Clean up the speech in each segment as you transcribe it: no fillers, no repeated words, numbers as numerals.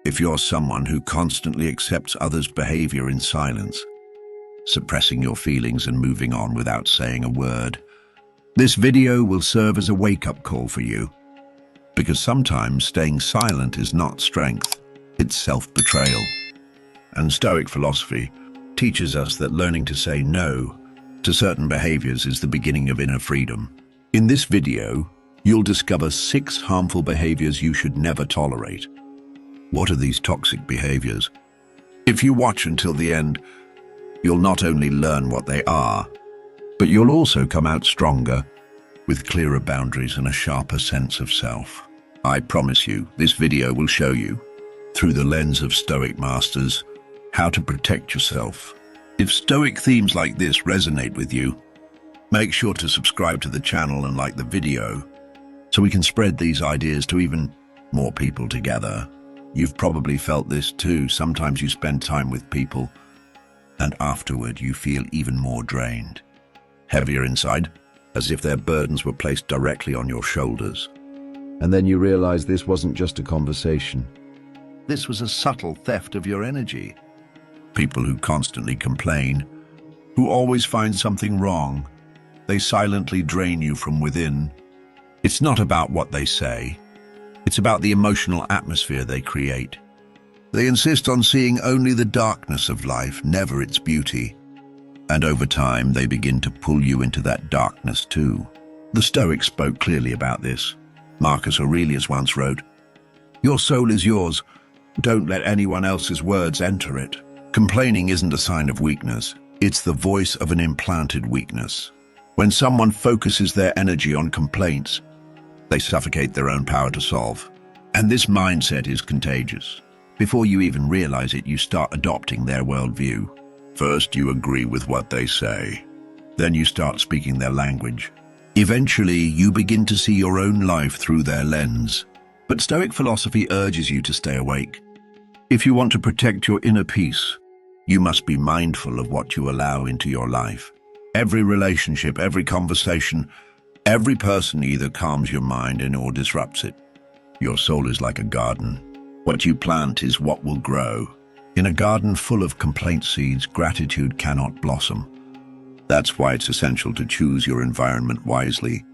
If you're someone who constantly accepts others' behavior in silence, suppressing your feelings and moving on without saying a word, this video will serve as a wake-up call for you. Because sometimes staying silent is not strength, it's self-betrayal. And Stoic philosophy teaches us that learning to say no to certain behaviors is the beginning of inner freedom. In this video, you'll discover 6 harmful behaviors you should never tolerate. What are these toxic behaviors? If you watch until the end, you'll not only learn what they are, but you'll also come out stronger, with clearer boundaries and a sharper sense of self. I promise you, this video will show you, through the lens of Stoic masters, how to protect yourself. If Stoic themes like this resonate with you, make sure to subscribe to the channel and like the video, so we can spread these ideas to even more people together. You've probably felt this too. Sometimes you spend time with people, and afterward you feel even more drained, heavier inside, as if their burdens were placed directly on your shoulders. And then you realize this wasn't just a conversation. This was a subtle theft of your energy. People who constantly complain, who always find something wrong, they silently drain you from within. It's not about what they say. It's about the emotional atmosphere they create. They insist on seeing only the darkness of life, never its beauty. And over time, they begin to pull you into that darkness too. The Stoics spoke clearly about this. Marcus Aurelius once wrote, "Your soul is yours. Don't let anyone else's words enter it." Complaining isn't a sign of weakness. It's the voice of an implanted weakness. When someone focuses their energy on complaints, they suffocate their own power to solve. And this mindset is contagious. Before you even realize it, you start adopting their worldview. First, you agree with what they say. Then you start speaking their language. Eventually, you begin to see your own life through their lens. But Stoic philosophy urges you to stay awake. If you want to protect your inner peace, you must be mindful of what you allow into your life. Every relationship, every conversation, every person either calms your mind or disrupts it. Your soul is like a garden. What you plant is what will grow. In a garden full of complaint seeds, gratitude cannot blossom. That's why it's essential to choose your environment wisely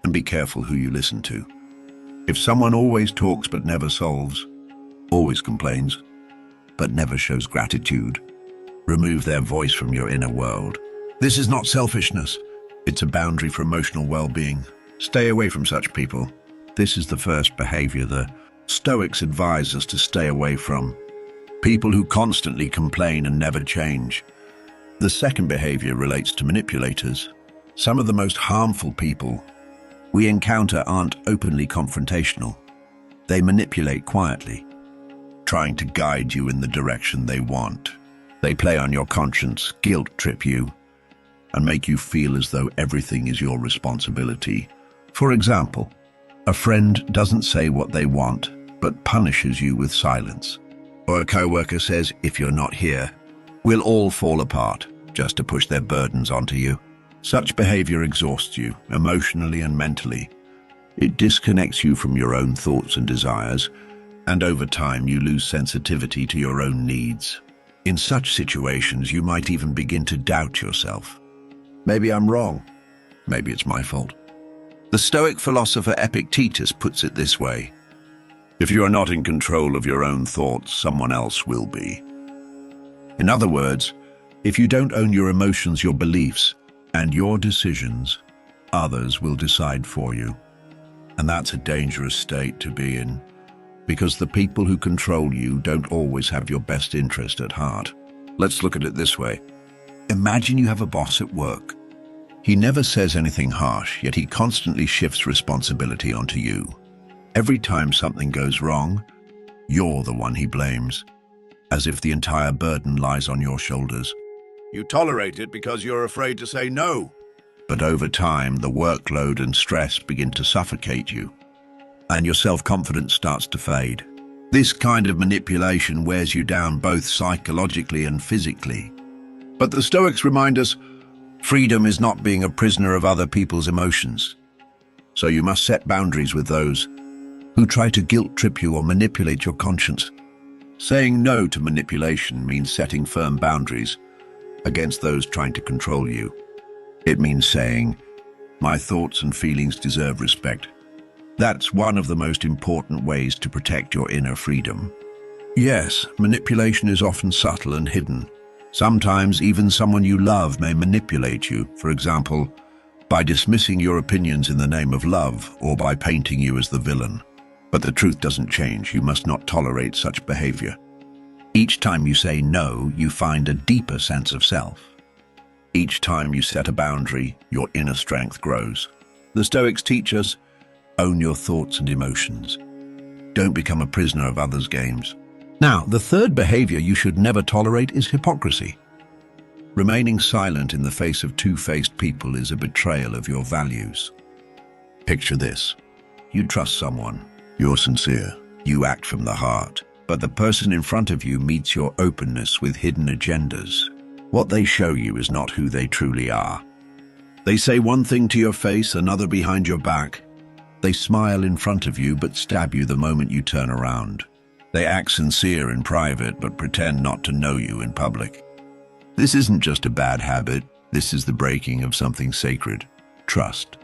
and be careful who you listen to. If someone always talks but never solves, always complains but never shows gratitude, remove their voice from your inner world. This is not selfishness. It's a boundary for emotional well-being. Stay away from such people. This is the first behavior the Stoics advise us to stay away from. People who constantly complain and never change. The second behavior relates to manipulators. Some of the most harmful people we encounter aren't openly confrontational. They manipulate quietly, trying to guide you in the direction they want. They play on your conscience, guilt-trip you, and make you feel as though everything is your responsibility. For example, a friend doesn't say what they want, but punishes you with silence. Or a coworker says, "If you're not here, we'll all fall apart," just to push their burdens onto you. Such behavior exhausts you, emotionally and mentally. It disconnects you from your own thoughts and desires, and over time you lose sensitivity to your own needs. In such situations, you might even begin to doubt yourself. Maybe I'm wrong. Maybe it's my fault. The Stoic philosopher Epictetus puts it this way: if you are not in control of your own thoughts, someone else will be. In other words, if you don't own your emotions, your beliefs, and your decisions, others will decide for you. And that's a dangerous state to be in, because the people who control you don't always have your best interest at heart. Let's look at it this way. Imagine you have a boss at work. He never says anything harsh, yet he constantly shifts responsibility onto you. Every time something goes wrong, you're the one he blames, as if the entire burden lies on your shoulders. You tolerate it because you're afraid to say no. But over time, the workload and stress begin to suffocate you, and your self-confidence starts to fade. This kind of manipulation wears you down both psychologically and physically. But the Stoics remind us, freedom is not being a prisoner of other people's emotions. So you must set boundaries with those who try to guilt-trip you or manipulate your conscience. Saying no to manipulation means setting firm boundaries against those trying to control you. It means saying, "My thoughts and feelings deserve respect." That's one of the most important ways to protect your inner freedom. Yes, manipulation is often subtle and hidden. Sometimes even someone you love may manipulate you, for example, by dismissing your opinions in the name of love or by painting you as the villain. But the truth doesn't change. You must not tolerate such behavior. Each time you say no, you find a deeper sense of self. Each time you set a boundary, your inner strength grows. The Stoics teach us, own your thoughts and emotions. Don't become a prisoner of others' games. Now, the third behavior you should never tolerate is hypocrisy. Remaining silent in the face of two-faced people is a betrayal of your values. Picture this. You trust someone. You're sincere. You act from the heart. But the person in front of you meets your openness with hidden agendas. What they show you is not who they truly are. They say one thing to your face, another behind your back. They smile in front of you but stab you the moment you turn around. They act sincere in private but pretend not to know you in public. This isn't just a bad habit. This is the breaking of something sacred: trust.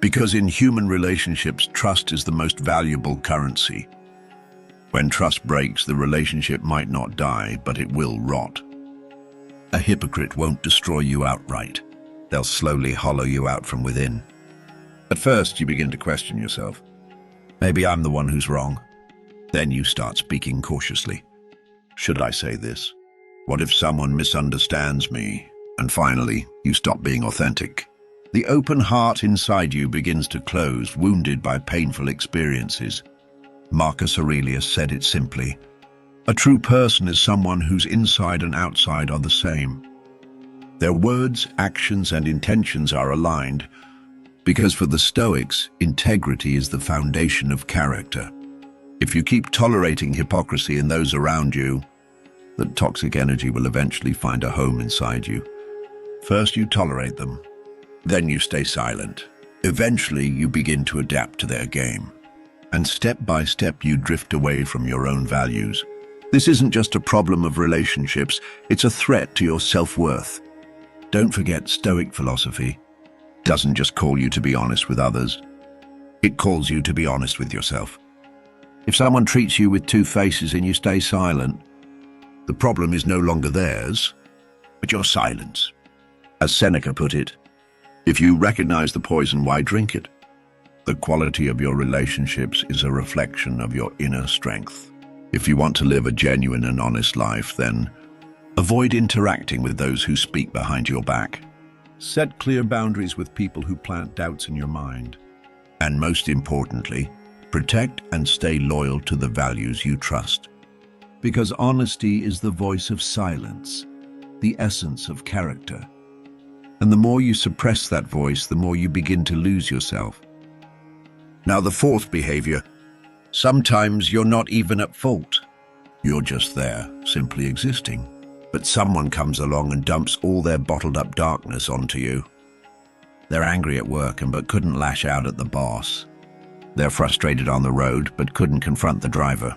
Because in human relationships, trust is the most valuable currency. When trust breaks, the relationship might not die, but it will rot. A hypocrite won't destroy you outright. They'll slowly hollow you out from within. At first, you begin to question yourself. Maybe I'm the one who's wrong. Then you start speaking cautiously. Should I say this? What if someone misunderstands me? And finally, you stop being authentic. The open heart inside you begins to close, wounded by painful experiences. Marcus Aurelius said it simply: a true person is someone whose inside and outside are the same. Their words, actions, and intentions are aligned, because for the Stoics, integrity is the foundation of character. If you keep tolerating hypocrisy in those around you, the toxic energy will eventually find a home inside you. First you tolerate them, then you stay silent. Eventually you begin to adapt to their game. And step by step you drift away from your own values. This isn't just a problem of relationships, it's a threat to your self-worth. Don't forget, Stoic philosophy doesn't just call you to be honest with others, it calls you to be honest with yourself. If someone treats you with two faces and you stay silent, the problem is no longer theirs, but your silence. As Seneca put it, if you recognize the poison, why drink it? The quality of your relationships is a reflection of your inner strength. If you want to live a genuine and honest life, then avoid interacting with those who speak behind your back. Set clear boundaries with people who plant doubts in your mind. And most importantly, protect and stay loyal to the values you trust. Because honesty is the voice of silence, the essence of character. And the more you suppress that voice, the more you begin to lose yourself. Now, the fourth behavior. Sometimes you're not even at fault. You're just there, simply existing. But someone comes along and dumps all their bottled-up darkness onto you. They're angry at work but couldn't lash out at the boss. They're frustrated on the road but couldn't confront the driver.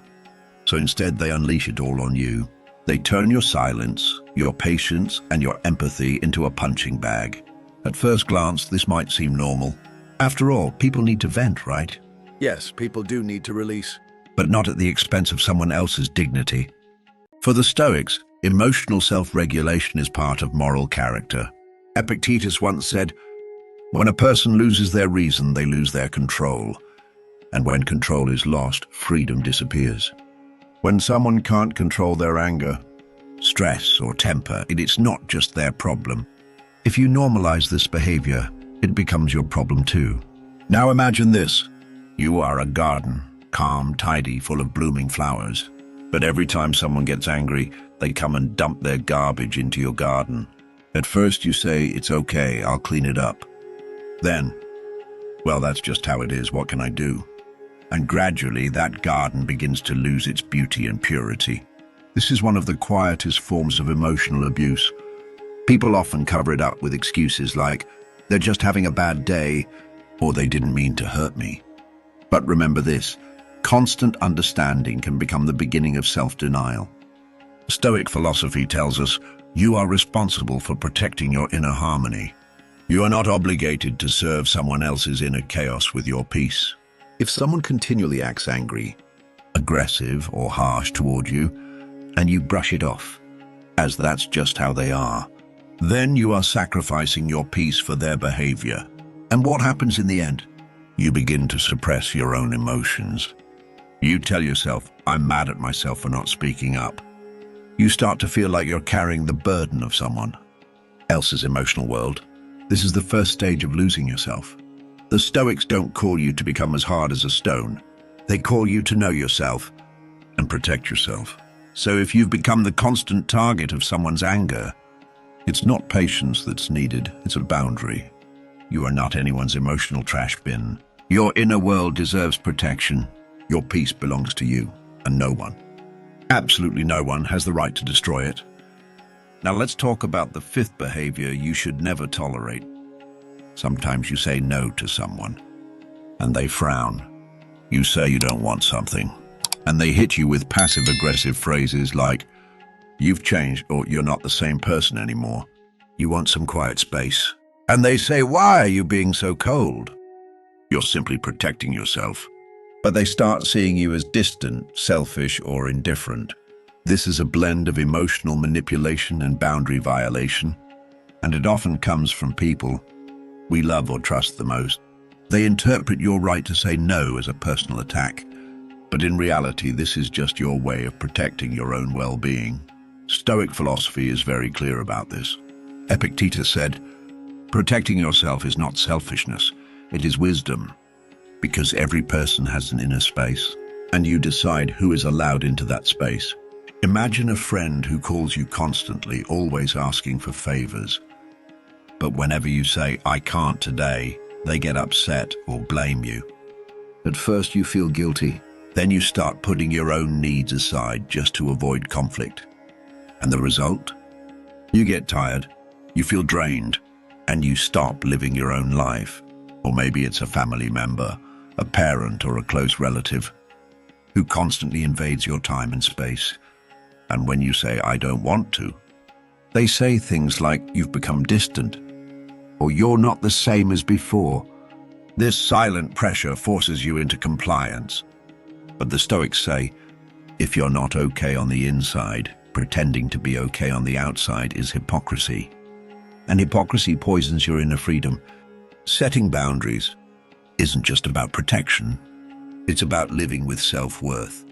So instead they unleash it all on you. They turn your silence, your patience, and your empathy into a punching bag. At first glance, this might seem normal. After all, people need to vent, right? Yes, people do need to release. But not at the expense of someone else's dignity. For the Stoics, emotional self-regulation is part of moral character. Epictetus once said, "When a person loses their reason, they lose their control. And when control is lost, freedom disappears." When someone can't control their anger, stress, or temper, it's not just their problem. If you normalize this behavior, it becomes your problem too. Now imagine this. You are a garden, calm, tidy, full of blooming flowers. But every time someone gets angry, they come and dump their garbage into your garden. At first you say, "It's okay, I'll clean it up." Then, "Well, that's just how it is, what can I do?" And gradually that garden begins to lose its beauty and purity. This is one of the quietest forms of emotional abuse. People often cover it up with excuses like, "They're just having a bad day," or "They didn't mean to hurt me." But remember this, Constant understanding can become the beginning of self-denial. Stoic philosophy tells us you are responsible for protecting your inner harmony. You are not obligated to serve someone else's inner chaos with your peace. If someone continually acts angry, aggressive, or harsh toward you, and you brush it off, as that's just how they are, then you are sacrificing your peace for their behavior. And what happens in the end? You begin to suppress your own emotions. You tell yourself, I'm mad at myself for not speaking up. You start to feel like you're carrying the burden of someone else's emotional world. This is the first stage of losing yourself. The Stoics don't call you to become as hard as a stone. They call you to know yourself and protect yourself. So if you've become the constant target of someone's anger, it's not patience that's needed, it's a boundary. You are not anyone's emotional trash bin. Your inner world deserves protection. Your peace belongs to you, and no one, absolutely no one, has the right to destroy it. Now let's talk about the fifth behavior you should never tolerate. Sometimes you say no to someone, and they frown. You say you don't want something, and they hit you with passive-aggressive phrases like, you've changed, or you're not the same person anymore. You want some quiet space. And they say, why are you being so cold? You're simply protecting yourself. But they start seeing you as distant, selfish, or indifferent. This is a blend of emotional manipulation and boundary violation, and it often comes from people we love or trust the most. They interpret your right to say no as a personal attack, but in reality, this is just your way of protecting your own well-being. Stoic philosophy is very clear about this. Epictetus said, protecting yourself is not selfishness, it is wisdom, because every person has an inner space, and you decide who is allowed into that space. Imagine a friend who calls you constantly, always asking for favors. But whenever you say, I can't today, they get upset or blame you. At first you feel guilty, then you start putting your own needs aside just to avoid conflict. And the result? You get tired, you feel drained, and you stop living your own life. Or maybe it's a family member, a parent, or a close relative who constantly invades your time and space. And when you say, I don't want to, they say things like, you've become distant, or you're not the same as before. This silent pressure forces you into compliance. But the Stoics say, if you're not okay on the inside, pretending to be okay on the outside is hypocrisy. And hypocrisy poisons your inner freedom. Setting boundaries isn't just about protection. It's about living with self-worth.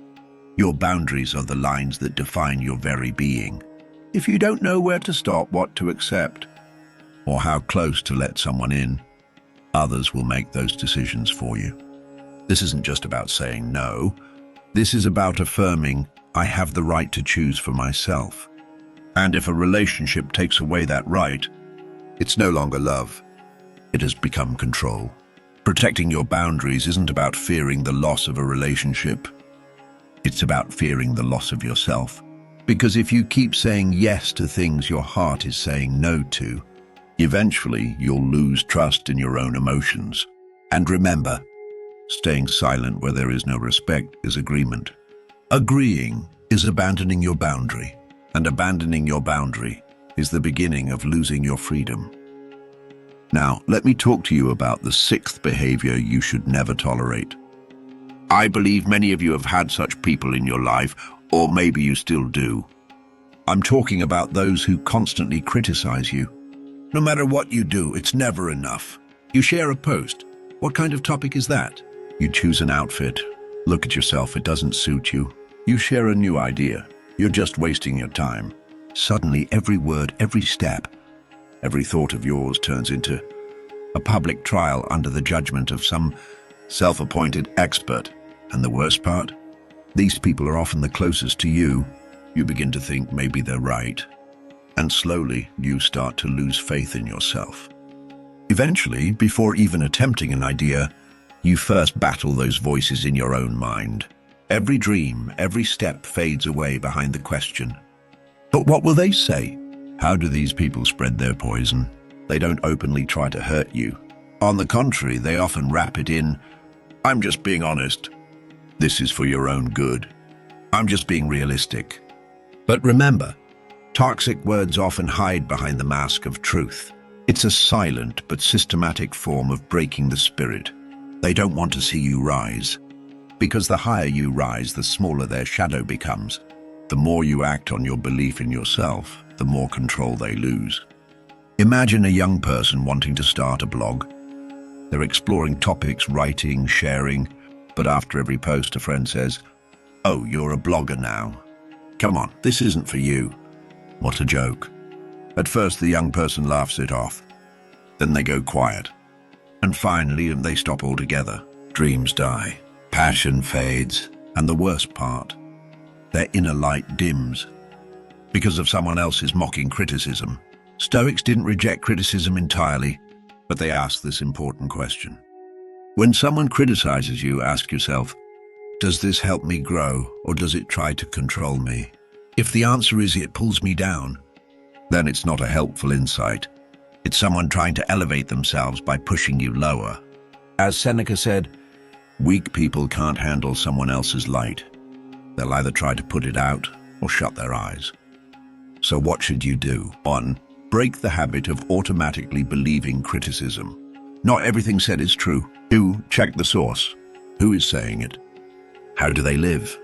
Your boundaries are the lines that define your very being. If you don't know where to stop, what to accept, or how close to let someone in, others will make those decisions for you. This isn't just about saying no. This is about affirming, I have the right to choose for myself. And if a relationship takes away that right, it's no longer love. It has become control. Protecting your boundaries isn't about fearing the loss of a relationship. It's about fearing the loss of yourself. Because if you keep saying yes to things your heart is saying no to, eventually you'll lose trust in your own emotions. And remember, staying silent where there is no respect is agreement. Agreeing is abandoning your boundary, and abandoning your boundary is the beginning of losing your freedom. Now, let me talk to you about the sixth behavior you should never tolerate. I believe many of you have had such people in your life, or maybe you still do. I'm talking about those who constantly criticize you. No matter what you do, it's never enough. You share a post. What kind of topic is that? You choose an outfit. Look at yourself, it doesn't suit you. You share a new idea. You're just wasting your time. Suddenly, every word, every step, every thought of yours turns into a public trial under the judgment of some self-appointed expert. And the worst part? These people are often the closest to you. You begin to think maybe they're right. And slowly, you start to lose faith in yourself. Eventually, before even attempting an idea, you first battle those voices in your own mind. Every dream, every step fades away behind the question, but what will they say? How do these people spread their poison? They don't openly try to hurt you. On the contrary, they often wrap it in, I'm just being honest. This is for your own good. I'm just being realistic. But remember, toxic words often hide behind the mask of truth. It's a silent but systematic form of breaking the spirit. They don't want to see you rise, because the higher you rise, the smaller their shadow becomes. The more you act on your belief in yourself, the more control they lose. Imagine a young person wanting to start a blog. They're exploring topics, writing, sharing, but after every post a friend says, "Oh, you're a blogger now. Come on, this isn't for you." What a joke. At first the young person laughs it off. Then they go quiet. And finally they stop altogether. Dreams die. Passion fades. And the worst part, their inner light dims because of someone else's mocking criticism. Stoics didn't reject criticism entirely, but they asked this important question. When someone criticizes you, ask yourself, does this help me grow, or does it try to control me? If the answer is it pulls me down, then it's not a helpful insight. It's someone trying to elevate themselves by pushing you lower. As Seneca said, weak people can't handle someone else's light. They'll either try to put it out or shut their eyes. So what should you do? 1. Break the habit of automatically believing criticism. Not everything said is true. 2. Check the source. Who is saying it? How do they live?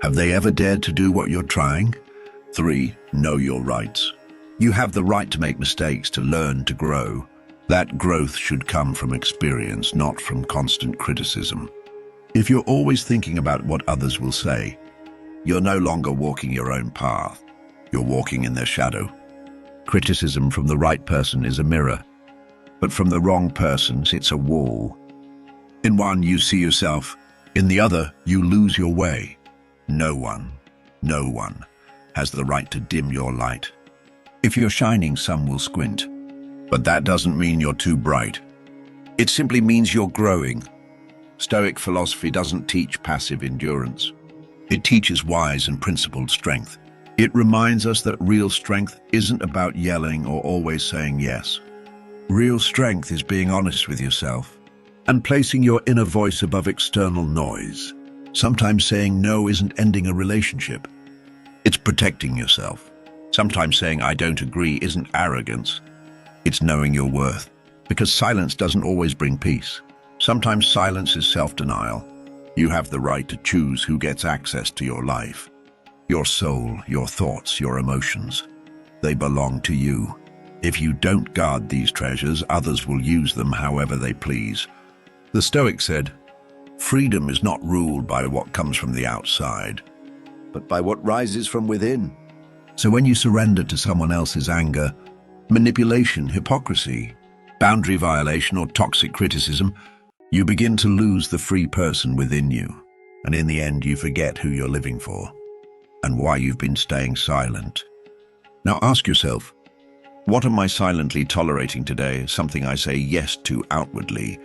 Have they ever dared to do what you're trying? 3. Know your rights. You have the right to make mistakes, to learn, to grow. That growth should come from experience, not from constant criticism. If you're always thinking about what others will say, you're no longer walking your own path. You're walking in their shadow. Criticism from the right person is a mirror, but from the wrong person, it's a wall. In one, you see yourself. In the other, you lose your way. No one has the right to dim your light. If you're shining, some will squint. But that doesn't mean you're too bright. It simply means you're growing. Stoic philosophy doesn't teach passive endurance. It teaches wise and principled strength. It reminds us that real strength isn't about yelling or always saying yes. Real strength is being honest with yourself and placing your inner voice above external noise. Sometimes saying no isn't ending a relationship. It's protecting yourself. Sometimes saying I don't agree isn't arrogance. It's knowing your worth. Because silence doesn't always bring peace. Sometimes silence is self-denial. You have the right to choose who gets access to your life. Your soul, your thoughts, your emotions. They belong to you. If you don't guard these treasures, others will use them however they please. The Stoic said, freedom is not ruled by what comes from the outside, but by what rises from within. So when you surrender to someone else's anger, manipulation, hypocrisy, boundary violation, or toxic criticism, you begin to lose the free person within you. And in the end, you forget who you're living for and why you've been staying silent. Now ask yourself, what am I silently tolerating today? Something I say yes to outwardly,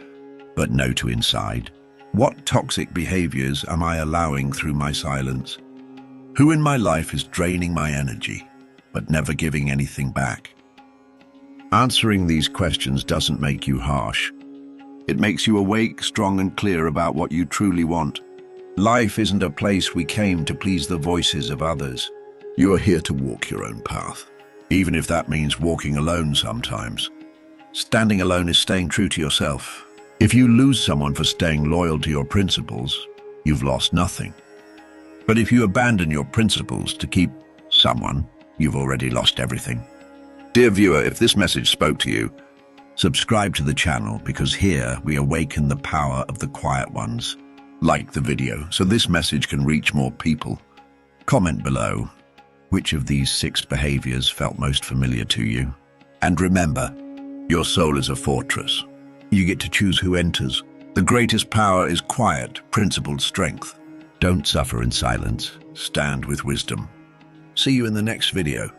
but no to inside. What toxic behaviors am I allowing through my silence? Who in my life is draining my energy, but never giving anything back? Answering these questions doesn't make you harsh. It makes you awake, strong, and clear about what you truly want. Life isn't a place we came to please the voices of others. You are here to walk your own path, even if that means walking alone sometimes. Standing alone is staying true to yourself. If you lose someone for staying loyal to your principles, you've lost nothing. But if you abandon your principles to keep someone, you've already lost everything. Dear viewer, if this message spoke to you, subscribe to the channel, because here we awaken the power of the quiet ones. Like the video so this message can reach more people. Comment below which of these 6 behaviors felt most familiar to you. And remember, your soul is a fortress. You get to choose who enters. The greatest power is quiet, principled strength. Don't suffer in silence. Stand with wisdom. See you in the next video.